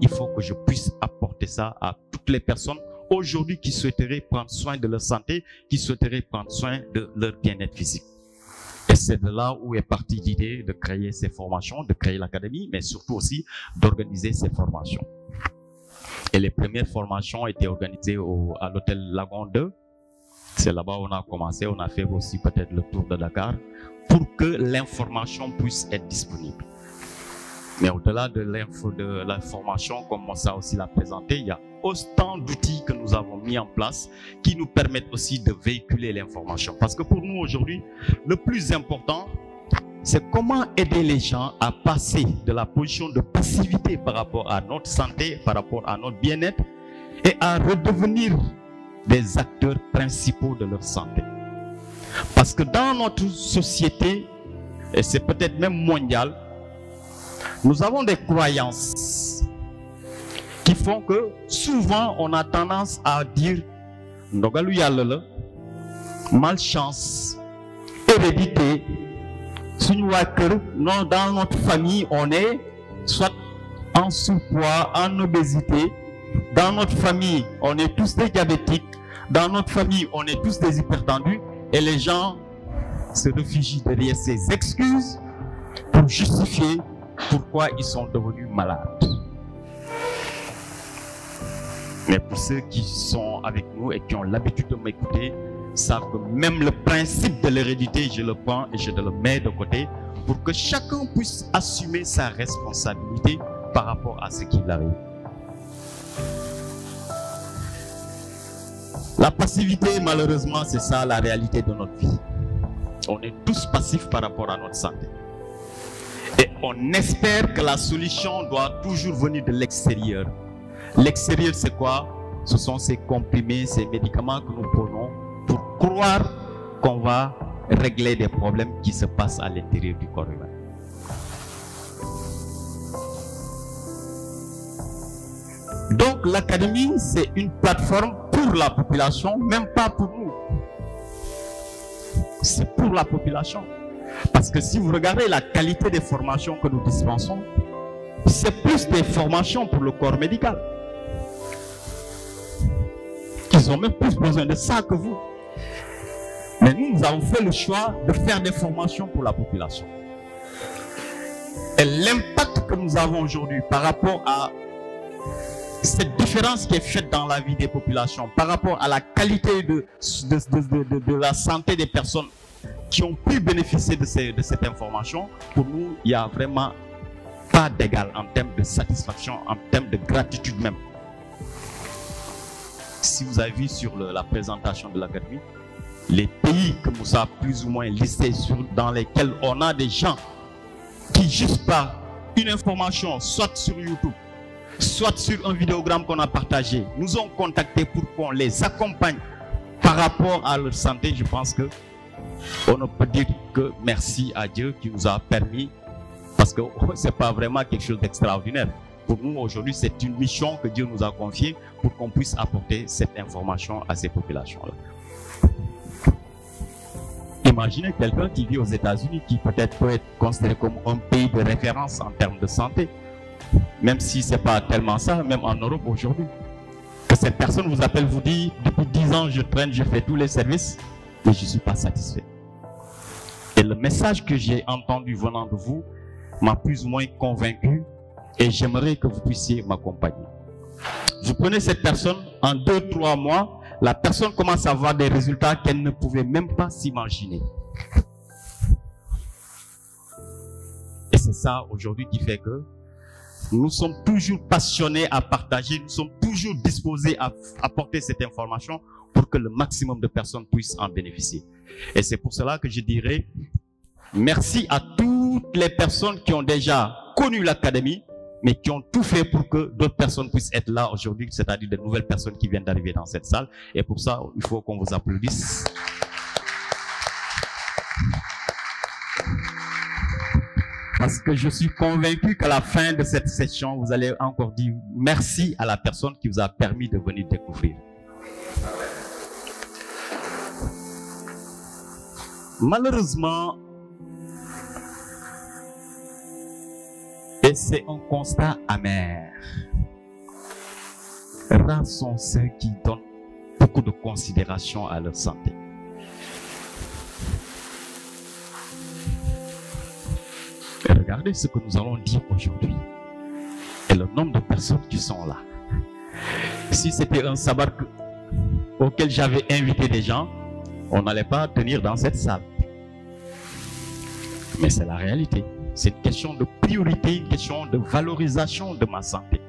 il faut que je puisse apporter ça à toutes les personnes aujourd'hui qui souhaiteraient prendre soin de leur santé, qui souhaiteraient prendre soin de leur bien-être physique. Et c'est de là où est partie l'idée de créer ces formations, de créer l'académie, mais surtout aussi d'organiser ces formations. Et les premières formations étaient organisées à l'hôtel Lagon 2. C'est là-bas où on a commencé, on a fait aussi peut-être le tour de Dakar, pour que l'information puisse être disponible. Mais au-delà de l'information, comme ça aussi l'a présenté, il y a autant d'outils que nous avons mis en place qui nous permettent aussi de véhiculer l'information. Parce que pour nous aujourd'hui, le plus important, c'est comment aider les gens à passer de la position de passivité par rapport à notre santé, par rapport à notre bien-être, et à redevenir des acteurs principaux de leur santé. Parce que dans notre société, et c'est peut-être même mondial, nous avons des croyances qui font que souvent on a tendance à dire ndogalu yalla la, malchance, hérédité. Non, dans notre famille, on est soit en sous-poids, en obésité. Dans notre famille, on est tous des diabétiques. Dans notre famille, on est tous des hypertendus. Et les gens se réfugient derrière ces excuses pour justifier pourquoi ils sont devenus malades. Mais pour ceux qui sont avec nous et qui ont l'habitude de m'écouter, savent que même le principe de l'hérédité, je le prends et je le mets de côté pour que chacun puisse assumer sa responsabilité par rapport à ce qui arrive. La passivité, malheureusement, c'est ça la réalité de notre vie. On est tous passifs par rapport à notre santé. Et on espère que la solution doit toujours venir de l'extérieur. L'extérieur, c'est quoi? Ce sont ces comprimés, ces médicaments que nous prenons pour croire qu'on va régler des problèmes qui se passent à l'intérieur du corps humain. Donc l'académie, c'est une plateforme pour la population, même pas pour nous. C'est pour la population. Parce que si vous regardez la qualité des formations que nous dispensons, c'est plus des formations pour le corps médical. Ils ont même plus besoin de ça que vous. Mais nous avons fait le choix de faire des formations pour la population. Et l'impact que nous avons aujourd'hui par rapport à cette différence qui est faite dans la vie des populations, par rapport à la qualité de la santé des personnes qui ont pu bénéficier de cette information, pour nous, il n'y a vraiment pas d'égal en termes de satisfaction, en termes de gratitude même. Si vous avez vu sur la présentation de l'académie, les pays que nous avons plus ou moins listés dans lesquels on a des gens qui, juste par une information, soit sur YouTube, soit sur un vidéogramme qu'on a partagé, nous ont contactés pour qu'on les accompagne par rapport à leur santé. Je pense que on ne peut dire que merci à Dieu qui nous a permis, parce que c'est pas vraiment quelque chose d'extraordinaire. Pour nous, aujourd'hui, c'est une mission que Dieu nous a confiée pour qu'on puisse apporter cette information à ces populations-là. Imaginez quelqu'un qui vit aux États-Unis, qui peut-être peut être considéré comme un pays de référence en termes de santé, même si ce n'est pas tellement ça, même en Europe aujourd'hui. Que cette personne vous appelle, vous dit, depuis 10 ans, je traîne, je fais tous les services, mais je ne suis pas satisfait. Et le message que j'ai entendu venant de vous m'a plus ou moins convaincu et j'aimerais que vous puissiez m'accompagner. Vous prenez cette personne, en 2-3 mois, la personne commence à avoir des résultats qu'elle ne pouvait même pas s'imaginer. Et c'est ça aujourd'hui qui fait que nous sommes toujours passionnés à partager, nous sommes toujours disposés à apporter cette information pour que le maximum de personnes puissent en bénéficier. Et c'est pour cela que je dirais merci à toutes les personnes qui ont déjà connu l'académie, mais qui ont tout fait pour que d'autres personnes puissent être là aujourd'hui, c'est-à-dire de nouvelles personnes qui viennent d'arriver dans cette salle. Et pour ça, il faut qu'on vous applaudisse. Parce que je suis convaincu qu'à la fin de cette session, vous allez encore dire merci à la personne qui vous a permis de venir découvrir. Malheureusement, et c'est un constat amer, rares sont ceux qui donnent beaucoup de considération à leur santé. Et regardez ce que nous allons dire aujourd'hui. Et le nombre de personnes qui sont là. Si c'était un sabbat auquel j'avais invité des gens, on n'allait pas tenir dans cette salle. Mais c'est la réalité. C'est une question de priorité, une question de valorisation de ma santé.